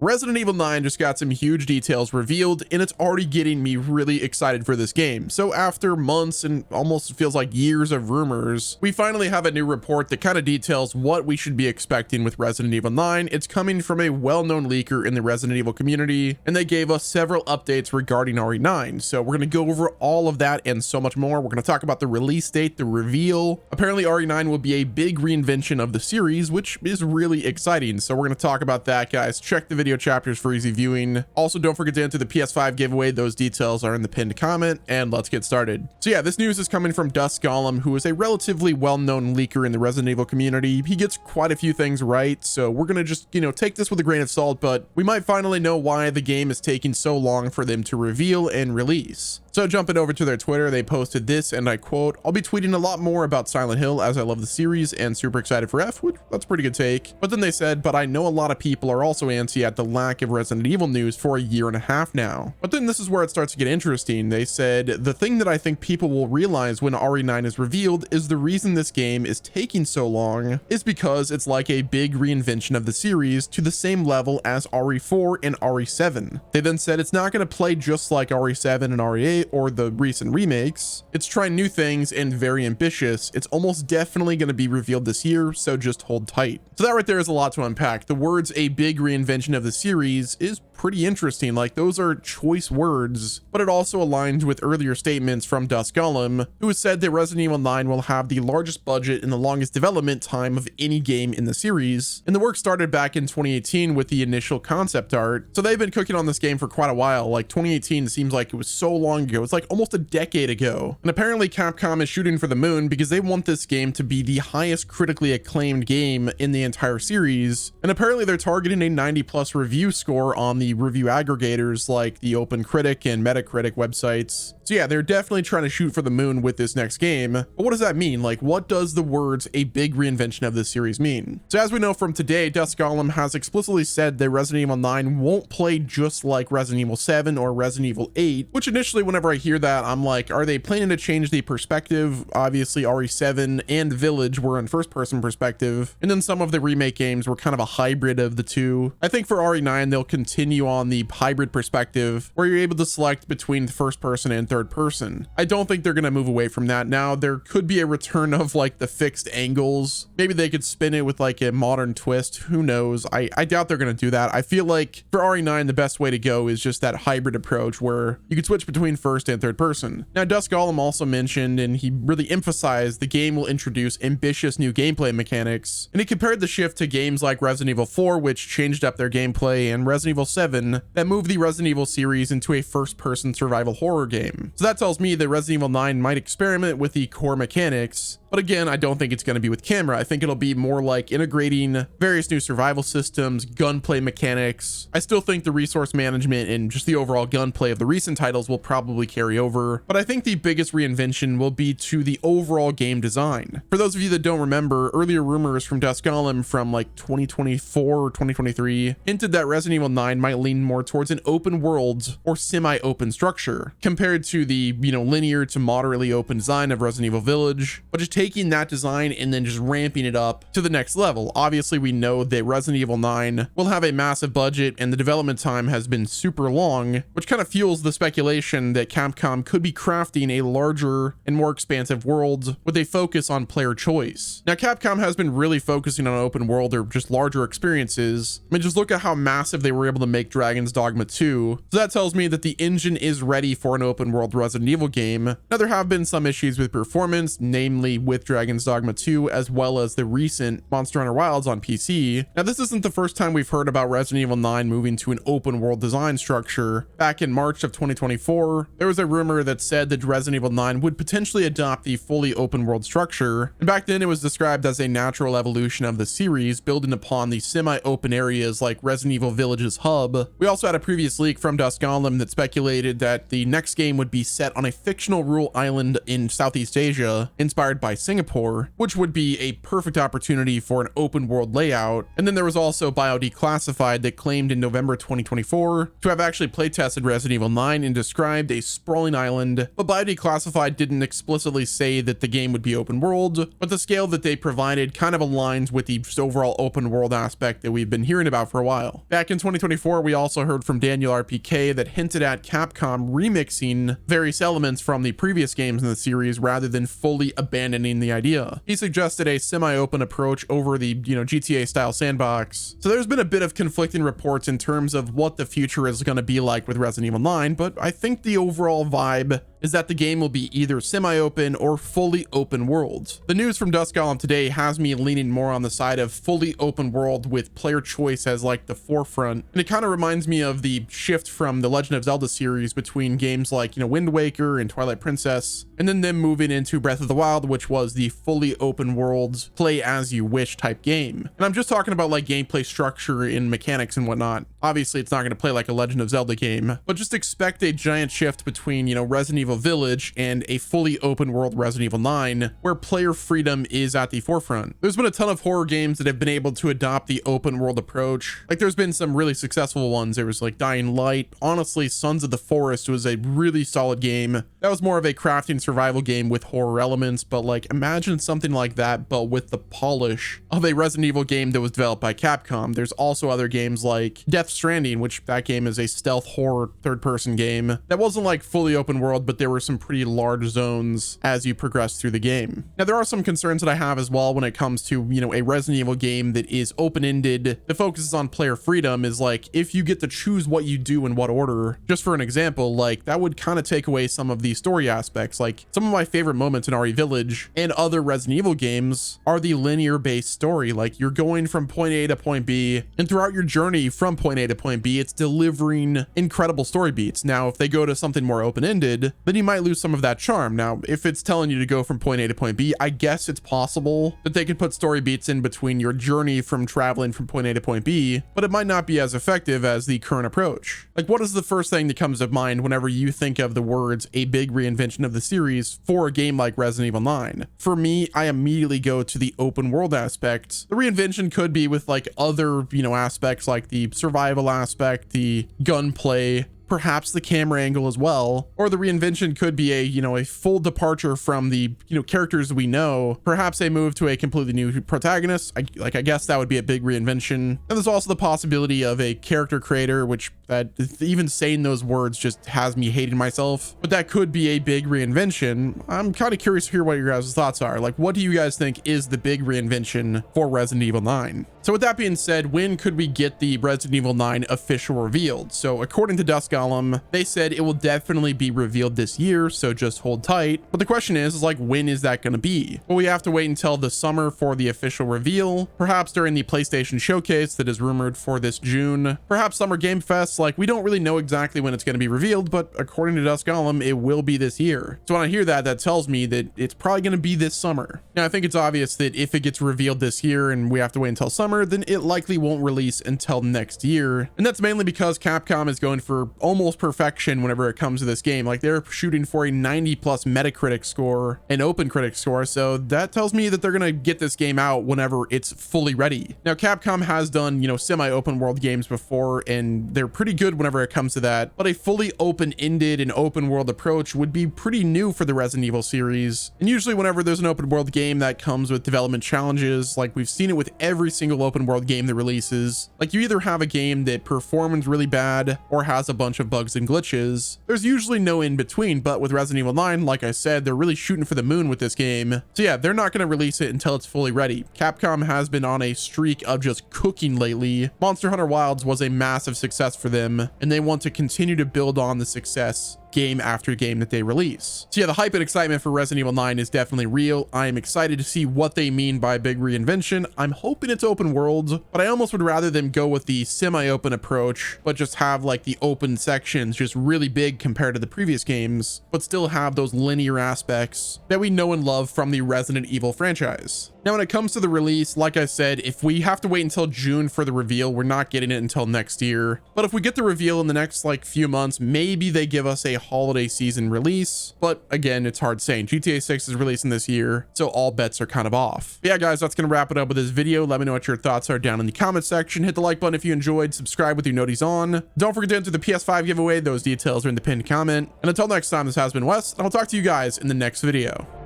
Resident Evil 9 just got some huge details revealed, and it's already getting me really excited for this game. So after months and almost feels like years of rumors, we finally have a new report that kind of details what we should be expecting with Resident Evil 9. It's coming from a well-known leaker in the Resident Evil community, and they gave us several updates regarding RE9. So we're going to go over all of that and so much more. We're going to talk about the release date, the reveal. Apparently RE9 will be a big reinvention of the series, which is really exciting. So we're going to talk about that, guys. Check the video chapters for easy viewing. Also, don't forget to enter the PS5 giveaway. Those details are in the pinned comment, and let's get started. So yeah, this news is coming from Dusk Golem, who is a relatively well-known leaker in the Resident Evil community. He gets quite a few things right, so we're gonna just, take this with a grain of salt, but we might finally know why the game is taking so long for them to reveal and release. So jumping over to their Twitter, they posted this, and I quote, "I'll be tweeting a lot more about Silent Hill as I love the series and super excited for F," which that's a pretty good take. But then they said, "But I know a lot of people are also antsy at the lack of Resident Evil news for a year and a half now." But then this is where it starts to get interesting. They said, "The thing that I think people will realize when RE9 is revealed is the reason this game is taking so long is because it's like a big reinvention of the series to the same level as RE4 and RE7. They then said it's not going to play just like RE7 and RE8 or the recent remakes. It's trying new things and very ambitious. It's almost definitely going to be revealed this year, so just hold tight." So that right there is a lot to unpack. The words "a big reinvention of the series" is pretty interesting. Like, those are choice words, but it also aligns with earlier statements from Dusk Golem, who has said that Resident Evil 9 will have the largest budget and the longest development time of any game in the series. And the work started back in 2018 with the initial concept art. So they've been cooking on this game for quite a while. Like, 2018 seems like it was so long ago. It's like almost a decade ago. And apparently Capcom is shooting for the moon because they want this game to be the highest critically acclaimed game in the entire series. And apparently they're targeting a 90+ review score on the review aggregators like the Open Critic and Metacritic websites. So yeah, they're definitely trying to shoot for the moon with this next game. But what does that mean? Like, what does the words "a big reinvention of this series" mean? So as we know from today, Dusk Golem has explicitly said that Resident Evil 9 won't play just like Resident Evil 7 or Resident Evil 8, which initially whenever I hear that, I'm like, are they planning to change the perspective? Obviously RE7 and Village were in first-person perspective, and then some of the remake games were kind of a hybrid of the two. I think for RE9, they'll continue on the hybrid perspective where you're able to select between first person and third person. I don't think they're going to move away from that. Now, there could be a return of like the fixed angles. Maybe they could spin it with like a modern twist. Who knows? I doubt they're going to do that. I feel like for RE9, the best way to go is just that hybrid approach where you could switch between first and third person. Now, Dusk Golem also mentioned, and he really emphasized, the game will introduce ambitious new gameplay mechanics. And he compared the shift to games like Resident Evil 4, which changed up their gameplay, and Resident Evil 7, that moved the Resident Evil series into a first-person survival horror game. So that tells me that Resident Evil 9 might experiment with the core mechanics, but again, I don't think it's going to be with camera. I think it'll be more like integrating various new survival systems, gunplay mechanics. I still think the resource management and just the overall gunplay of the recent titles will probably carry over, but I think the biggest reinvention will be to the overall game design. For those of you that don't remember, earlier rumors from Dusk Golem from like 2024 or 2023 hinted that Resident Evil 9 might lean more towards an open world or semi-open structure compared to the, linear to moderately open design of Resident Evil Village, but just taking that design and then just ramping it up to the next level. Obviously, we know that Resident Evil 9 will have a massive budget and the development time has been super long, which kind of fuels the speculation that Capcom could be crafting a larger and more expansive world with a focus on player choice. Now, Capcom has been really focusing on open world or just larger experiences. I mean, just look at how massive they were able to make Dragon's Dogma 2. So that tells me that the engine is ready for an open world Resident Evil game. Now, there have been some issues with performance, namely with Dragon's Dogma 2, as well as the recent Monster Hunter Wilds on PC. Now, this isn't the first time we've heard about Resident Evil 9 moving to an open world design structure. Back in March of 2024, there was a rumor that said that Resident Evil 9 would potentially adopt the fully open world structure. And back then it was described as a natural evolution of the series, building upon the semi-open areas like Resident Evil Village's hub. We also had a previous leak from Dusk Golem that speculated that the next game would be set on a fictional rural island in Southeast Asia, inspired by Singapore, which would be a perfect opportunity for an open world layout. And then there was also BioDeclassified that claimed in November 2024 to have actually playtested Resident Evil 9 and described a sprawling island, but BioDeclassified didn't explicitly say that the game would be open world, but the scale that they provided kind of aligns with the just overall open world aspect that we've been hearing about for a while. Back in 2024, we also heard from Daniel RPK that hinted at Capcom remixing various elements from the previous games in the series rather than fully abandoning the idea. He suggested a semi-open approach over the, GTA style sandbox. So there's been a bit of conflicting reports in terms of what the future is going to be like with Resident Evil 9, but I think the overall vibe is that the game will be either semi-open or fully open world. The news from Dusk Golem today has me leaning more on the side of fully open world with player choice as like the forefront. And it kind of reminds me of the shift from the Legend of Zelda series between games like, Wind Waker and Twilight Princess, and then them moving into Breath of the Wild, which was the fully open world, play as you wish type game. And I'm just talking about like gameplay structure and mechanics and whatnot. Obviously, it's not going to play like a Legend of Zelda game, but just expect a giant shift between, Resident Evil Village and a fully open world Resident Evil 9, where player freedom is at the forefront. There's been a ton of horror games that have been able to adopt the open world approach. Like there's been some really successful ones. There was like Dying Light. Honestly, Sons of the Forest was a really solid game. That was more of a crafting survival game with horror elements, but like imagine something like that, but with the polish of a Resident Evil game that was developed by Capcom. There's also other games like Death Stranding, which that game is a stealth horror third-person game that wasn't like fully open world, but there were some pretty large zones as you progress through the game. Now, there are some concerns that I have as well when it comes to, a Resident Evil game that is open-ended, that focuses on player freedom, is like, if you get to choose what you do in what order, just for an example, like that would kind of take away some of the story aspects. Like some of my favorite moments in RE Village and other Resident Evil games are the linear based story. Like you're going from point A to point B, and throughout your journey from point A to point B, it's delivering incredible story beats. Now, if they go to something more open-ended, then you might lose some of that charm. Now, if it's telling you to go from point A to point B, I guess it's possible that they could put story beats in between your journey from traveling from point A to point B, but it might not be as effective as the current approach. Like, what is the first thing that comes to mind whenever you think of the words a big reinvention of the series for a game like Resident Evil 9? For me, I immediately go to the open world aspect. The reinvention could be with like other, aspects like the survival aspect, the gunplay, perhaps the camera angle as well, or the reinvention could be a full departure from the characters we know. Perhaps a move to a completely new protagonist. I guess that would be a big reinvention. And there's also the possibility of a character creator, which that even saying those words just has me hating myself, but that could be a big reinvention. I'm kind of curious to hear what your guys' thoughts are. Like, what do you guys think is the big reinvention for Resident Evil 9? So with that being said, when could we get the Resident Evil 9 official revealed? So according to Dusk Golem, they said it will definitely be revealed this year, so just hold tight. But the question is like, when is that going to be? Well, we have to wait until the summer for the official reveal, perhaps during the PlayStation Showcase that is rumored for this June, perhaps Summer Game Fest. Like, we don't really know exactly when it's going to be revealed, but according to Dusk Golem, it will be this year. So when I hear that, that tells me that it's probably going to be this summer. Now, I think it's obvious that if it gets revealed this year and we have to wait until summer, then it likely won't release until next year. And that's mainly because Capcom is going for almost perfection whenever it comes to this game. Like, they're shooting for a 90+ Metacritic score and OpenCritic score. So that tells me that they're going to get this game out whenever it's fully ready. Now, Capcom has done, semi-open world games before, and they're pretty good whenever it comes to that. But a fully open-ended and open world approach would be pretty new for the Resident Evil series. And usually whenever there's an open world game that comes with development challenges, like we've seen it with every single open world game that releases, like you either have a game that performs really bad or has a bunch of bugs and glitches. There's usually no in between, but with Resident Evil 9, like I said, they're really shooting for the moon with this game. So yeah, they're not going to release it until it's fully ready. Capcom has been on a streak of just cooking lately. Monster Hunter Wilds was a massive success for them, and they want to continue to build on the success game after game that they release. So yeah, the hype and excitement for Resident Evil 9 is definitely real. I am excited to see what they mean by big reinvention. I'm hoping it's open world, but I almost would rather them go with the semi-open approach, but just have like the open sections just really big compared to the previous games, but still have those linear aspects that we know and love from the Resident Evil franchise. Now, when it comes to the release, like I said, if we have to wait until June for the reveal, we're not getting it until next year. But if we get the reveal in the next like few months, maybe they give us a holiday season release. But again, it's hard saying. GTA 6 is releasing this year, so all bets are kind of off. But yeah, guys, that's going to wrap it up with this video. Let me know what your thoughts are down in the comment section. Hit the like button if you enjoyed, subscribe with your noties on. Don't forget to enter the PS5 giveaway. Those details are in the pinned comment. And until next time, this has been Wes, and I'll talk to you guys in the next video.